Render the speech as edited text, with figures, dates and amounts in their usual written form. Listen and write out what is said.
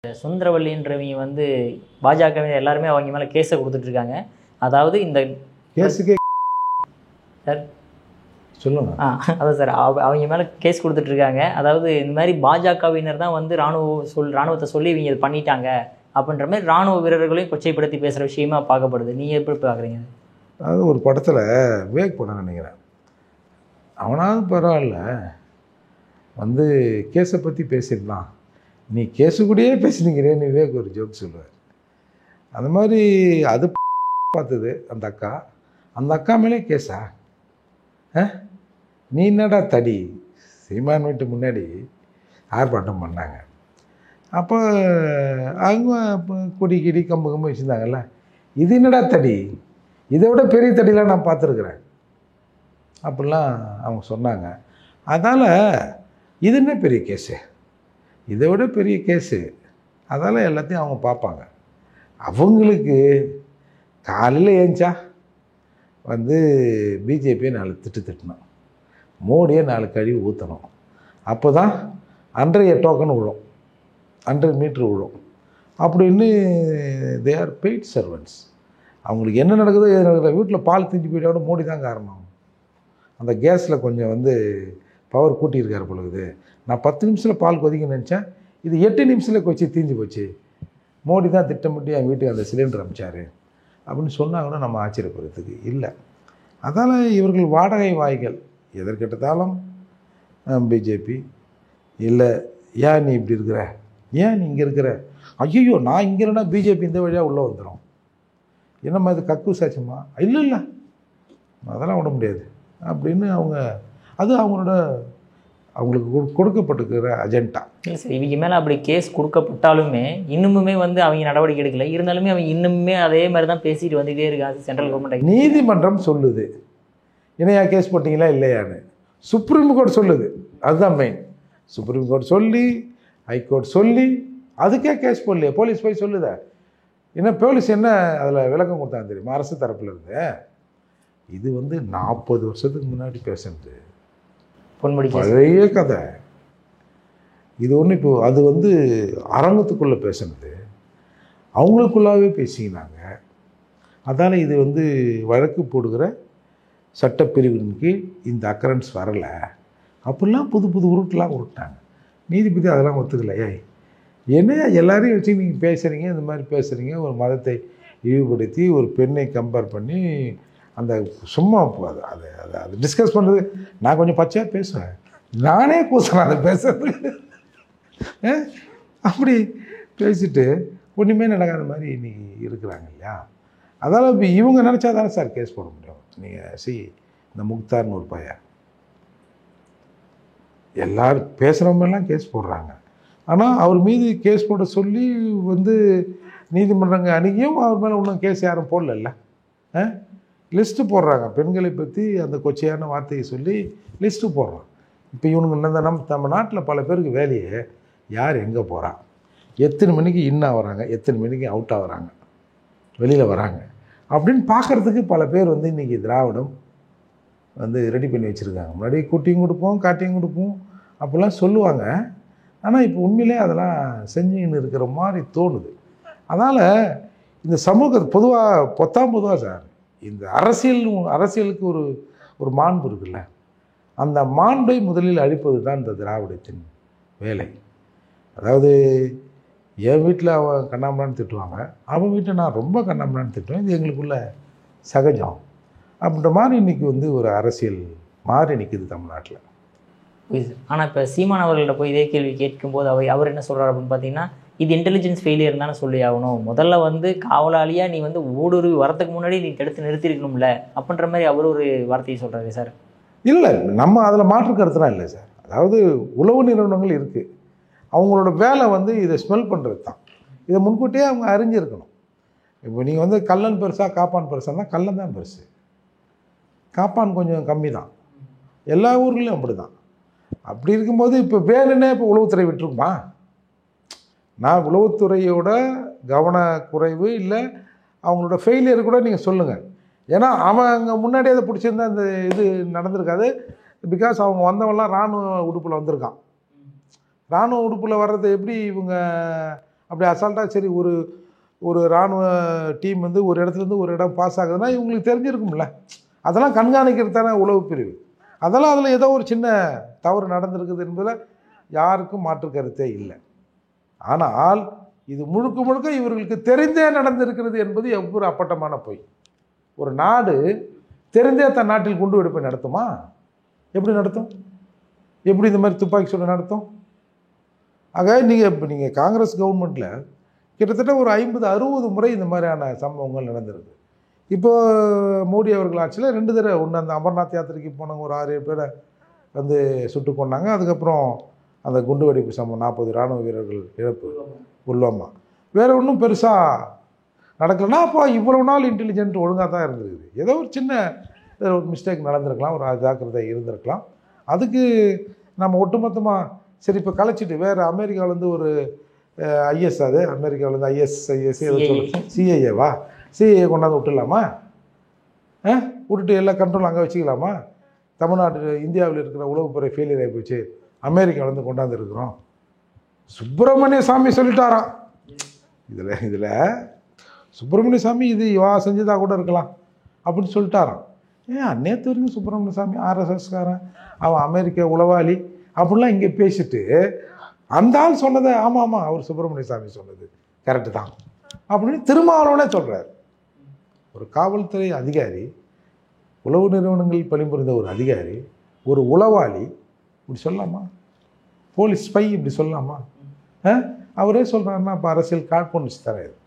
சுந்தரவல்லின்றவங்க வந்து பாஜக எல்லாருமே அவங்க மேலே கேஸை கொடுத்துட்ருக்காங்க. அதாவது இந்த கேஸுக்கே சார் சொல்லுங்க. அதான் சார் அவங்க மேலே கேஸ் கொடுத்துட்ருக்காங்க. அதாவது இந்த மாதிரி பாஜகவினர் தான் வந்து இராணுவத்தை சொல்லி இவங்க இது பண்ணிட்டாங்க அப்படின்ற மாதிரி இராணுவ வீரர்களையும் கொச்சைப்படுத்தி பேசுகிற விஷயமா பார்க்கப்படுது. நீங்கள் எப்படி பார்க்குறீங்க? அதாவது ஒரு படத்தில் விவேக் படம் நினைக்கிறேன், அவனாவது பரவாயில்ல வந்து கேஸை பற்றி பேசிடலாம், நீ கேஸு கூடயே பேசினீங்கிறேன்னு விவேக் ஒரு ஜோக் சொல்லுவார். அந்த மாதிரி அது பார்த்தது அந்த அக்கா மேலே கேஸா? நீ என்னடா தடி சீமான் வீட்டு முன்னாடி ஆர்ப்பாட்டம் பண்ணாங்க. அப்போ அவங்க கொடி கிடி கம்பு வச்சுருந்தாங்கல்ல, இது என்னடா தடி, இதை விட பெரிய தடிலாம் நான் பார்த்துருக்குறேன் அப்படிலாம் அவங்க சொன்னாங்க. அதனால் இது என்ன பெரிய கேஸு, இதை விட பெரிய கேஸு, அதனால் எல்லாத்தையும் அவங்க பார்ப்பாங்க. அவங்களுக்கு காலையில் ஏஞ்சா வந்து பிஜேபியை 4 திட்டணும், மோடியை 4 கழுவி ஊற்றணும், அப்போ தான் 100 டோக்கன் விழும், 100 மீட்ரு விழும் அப்படின்னு. They are paid servants. அவங்களுக்கு என்ன நடக்குதோ எது நடக்குது. வீட்டில் பால் திஞ்சு போயிட்டோட மோடி தான் காரணம். அந்த கேஸில் கொஞ்சம் வந்து பவர் கூட்டியிருக்காரு பொழுது. நான் 10 நிமிஷத்தில் பால் கொதிக்க நினச்சேன், இது 8 நிமிஷத்தில் கொச்சி தீஞ்சு போச்சு, மோடி தான் திட்டமிட்டு என் வீட்டுக்கு அந்த சிலிண்டர் அனுப்பிச்சார் அப்படின்னு சொன்னாங்கன்னா நம்ம ஆச்சரியப்படுறதுக்கு இல்லை. அதால் இவர்கள் வாடகை வாய்கள் எதற்கெடுத்தாலும் பிஜேபி இல்லை, ஏன் நீ இப்படி இருக்கிற, ஏன் நீ இங்கே இருக்கிற, ஐயோ நான் இங்கே இல்லைன்னா பிஜேபி இந்த வழியாக உள்ளே வந்துடும், என்னம்மா இது கக்கு சாச்சுமா, இல்லை அதெல்லாம் விட முடியாது அப்படின்னு அவங்க, அது அவங்களுக்கு கொடுக்கப்பட்டிருக்கிற அஜெண்டா. இல்லை சார், இவங்க மேலே அப்படி கேஸ் கொடுக்கப்பட்டாலுமே இன்னுமே வந்து அவங்க நடவடிக்கை எடுக்கலை. இருந்தாலுமே அவங்க இன்னுமே அதே மாதிரி தான் பேசிட்டு வந்துகிட்டே இருக்காங்க. சென்ட்ரல் கவர்மெண்ட் நீதிமன்றம் சொல்லுது இணையா கேஸ் போட்டிங்களா இல்லையான்னு, சுப்ரீம் கோர்ட் சொல்லுது, அதுதான் மெயின். சுப்ரீம் கோர்ட் சொல்லி ஹைகோர்ட் சொல்லி அதுக்கே கேஸ் போடலையே, போலீஸ் போய் சொல்லுதா என்ன, போலீஸ் என்ன அதில் விளக்கம் கொடுத்தாங்க தெரியுமா அரசு தரப்பில் இருந்து? இது வந்து 40 வருஷத்துக்கு முன்னாடி பேசுனது, பழைய கதை. இது ஒன்று இப்போ அது வந்து அரங்கத்துக்குள்ளே பேசுனது, அவங்களுக்குள்ளாவே பேசிக்கினாங்க. அதால் இது வந்து வழக்கு போடுகிற சட்டப்பிரிவின் கீழ் இந்த அக்கரன்ஸ் வரலை அப்படிலாம் புது உருட்டெலாம் உருட்டாங்க. நீதிபதி அதெல்லாம் ஒத்துக்கலையே. என்ன எல்லாரையும் வச்சு நீங்கள் பேசுகிறீங்க, இந்த மாதிரி பேசுகிறீங்க, ஒரு மதத்தை இழிவுபடுத்தி ஒரு பெண்ணை கம்பேர் பண்ணி அந்த சும்மா அதை அதை அதை டிஸ்கஸ் பண்ணுறது. நான் கொஞ்சம் பச்சையாக பேசுவேன், நானே கூசுறேன் அதை பேசுறதுக்கு. அப்படி பேசிட்டு ஒன்றுமே நடக்காத மாதிரி இன்னைக்கு இருக்கிறாங்க இல்லையா? அதால் இப்போ இவங்க நினச்சா தானே சார் கேஸ் போட முடியும். நீங்கள் இந்த முக்தார்னு ஒரு பையன், எல்லோரும் பேசுகிறவங்கெல்லாம் கேஸ் போடுறாங்க. ஆனால் அவர் மீது கேஸ் போட சொல்லி வந்து நீதிமன்றங்கள் அணுகியும் அவர் மேலே ஒன்றும் கேஸ் யாரும் போடல. லிஸ்ட்டு போடுறாங்க, பெண்களை பற்றி அந்த கொச்சையான வார்த்தையை சொல்லி லிஸ்ட்டு போடுறான். இப்போ இவனுங்க நம்ம நாட்டில் பல பேருக்கு வேலையை யார் எங்கே போகிறா, எத்தனை மணிக்கு இன் ஆகிறாங்க, எத்தனை மணிக்கு அவுட் ஆகிறாங்க, வெளியில் வராங்க அப்படின்னு பார்க்குறதுக்கு பல பேர் வந்து இன்றைக்கி திராவிடம் வந்து ரெடி பண்ணி வச்சுருக்காங்க. முன்னாடி கூட்டியும் கொடுப்போம் காட்டியும் கொடுப்போம் அப்படிலாம் சொல்லுவாங்க. ஆனால் இப்போ உண்மையிலே அதெல்லாம் செஞ்சுன்னு இருக்கிற மாதிரி தோணுது. அதனால் இந்த சமூக பொதுவாக சார், இந்த அரசியலுக்கு ஒரு மாண்பு இருக்குல்ல, அந்த மாண்பை முதலில் அழிப்பது தான் இந்த திராவிடத்தின் வேலை. அதாவது என் வீட்டில் அவன் கண்ணாமலான்னு திட்டுவாங்க, அவன் வீட்டை நான் ரொம்ப கண்ணாமலான்னு திட்டுவேன், இது எங்களுக்குள்ள சகஜம் அப்படின்ற மாதிரி இன்றைக்கி வந்து ஒரு அரசியல் மாறி நிற்குது தமிழ்நாட்டில். ஆனால் இப்போ சீமான் அவர்கள்ட்ட போய் இதே கேள்வி கேட்கும்போது அவர் என்ன சொல்கிறார் அப்படின்னு பார்த்தீங்கன்னா, இது இன்டெலிஜென்ஸ் ஃபெயிலியர் தானே சொல்லி ஆகணும், முதல்ல வந்து காவலாளியாக நீ வந்து ஊடுருவி வரத்துக்கு முன்னாடி நீ தடுத்து நிறுத்திருக்கணும்ல அப்படின்ற மாதிரி அவர் ஒரு வார்த்தையை சொல்கிறாரு சார். இல்லை, நம்ம அதில் மாற்று கருத்துலாம் இல்லை சார். அதாவது உளவு நிறுவனங்கள் இருக்குது, அவங்களோட வேலை வந்து இதை ஸ்மெல் பண்ணுறது தான். இதை முன்கூட்டியே அவங்க அறிஞ்சிருக்கணும். இப்போ நீங்கள் வந்து கல்லன் பெருசா காப்பான் பெருசானா கல்லன் தான் பெருசு, காப்பான் கொஞ்சம் கம்மி தான். எல்லா ஊர்களையும் அப்படி தான். அப்படி இருக்கும்போது இப்போ வேணுன்னே இப்போ உளவுத்துறை விட்டுருக்குமா? நான் உளவுத்துறையோட கவனக்குறைவு இல்லை அவங்களோட ஃபெயிலியர் கூட நீங்கள் சொல்லுங்கள். ஏன்னா அவன் அங்கே முன்னாடியே அதை பிடிச்சிருந்தா இந்த இது நடந்திருக்காது. பிகாஸ் அவங்க வந்தவங்களாம் இராணுவ உடுப்பில் வந்திருக்கான். இராணுவ உடுப்பில் வர்றதை எப்படி இவங்க அப்படி அசால்ட்டாக சரி ஒரு ஒரு இராணுவ டீம் வந்து ஒரு இடத்துலேருந்து ஒரு இடம் பாஸ் ஆகுதுன்னா இவங்களுக்கு தெரிஞ்சிருக்கும்ல. அதெல்லாம் கண்காணிக்கிறது தானே உளவு பிரிவு. அதெல்லாம் அதில் ஏதோ ஒரு சின்ன தவறு நடந்திருக்குது என்பதில் யாருக்கும் மாற்று கருத்தே இல்லை. ஆனால் இது முழுக்க முழுக்க இவர்களுக்கு தெரிந்தே நடந்திருக்கிறது என்பது எவ்வளவு அப்பட்டமான பொய். ஒரு நாடு தெரிந்தே தன் நாட்டில் குண்டு வெடிப்பை நடத்துமா? எப்படி நடத்தும்? எப்படி இந்த மாதிரி துப்பாக்கி சூடு நடத்தும்? ஆக நீங்கள் காங்கிரஸ் கவர்மெண்ட்டில் கிட்டத்தட்ட ஒரு 50-60 முறை இந்த மாதிரியான சம்பவங்கள் நடந்திருக்கு. இப்போ மோடி அவர்கள் ஆட்சியில் 2 தடவை, ஒன்று அந்த அமர்நாத் யாத்திரைக்கு போனவங்க ஒரு 6-7 பேரை வந்து சுட்டு கொண்டாங்க. அதுக்கப்புறம் அந்த குண்டு வெடிப்பு சம்பவம் 40 இராணுவ வீரர்கள் இழப்பு புல்வாமா. வேறு ஒன்றும் பெருசாக நடக்கலைன்னா அப்போ இவ்வளவு நாள் இன்டெலிஜென்ட் ஒழுங்காக தான் இருந்திருக்குது. ஏதோ ஒரு சின்ன ஒரு மிஸ்டேக் நடந்திருக்கலாம், ஒரு ஜாக்கிரதை இருந்திருக்கலாம். அதுக்கு நம்ம ஒட்டுமொத்தமாக சரி இப்போ கலைச்சிட்டு வேறு அமெரிக்காவிலேருந்து ஒரு ஐஎஸ், அது அமெரிக்காவிலேருந்து ஐஎஸ் சிஐஏவா, சிஐஏ கொண்டாந்து விட்டுடலாமா? விட்டுட்டு எல்லா கண்ட்ரோல் அங்கே வச்சுக்கலாமா? தமிழ்நாட்டு இந்தியாவில் இருக்கிற உளவுத்துறை ஃபெயிலியர் ஆகி போச்சு, அமெரிக்காவிலேருந்து கொண்டாந்து இருக்கிறோம். சுப்பிரமணிய சாமி சொல்லிட்டாராம். இதில் சுப்பிரமணிய சாமி இது செஞ்சதாக கூட இருக்கலாம் அப்படின்னு சொல்லிட்டாராம். நேற்று வரைக்கும் சுப்பிரமணிய சாமி ஆர்எஸ்எஸ்காரன், அவன் அமெரிக்க உளவாளி அப்படிலாம் இங்கே பேசிட்டு அந்த ஆள் சொன்னதை ஆமாம் அவர் சுப்பிரமணிய சாமி சொன்னது கரெக்டு தான் அப்படின்னு திருமாவளவனே சொல்கிறார். ஒரு காவல்துறை அதிகாரி, உளவு நிறுவனங்களில் பணிபுரிந்த ஒரு அதிகாரி, ஒரு உளவாளி இப்படி சொல்லலாமா? போலீஸ் ஸ்பை இப்படி சொல்லலாமா? அவரே சொல்கிறாருன்னா அப்போ அரசியல் காழ்ப்புணர்ச்சி தானே இது.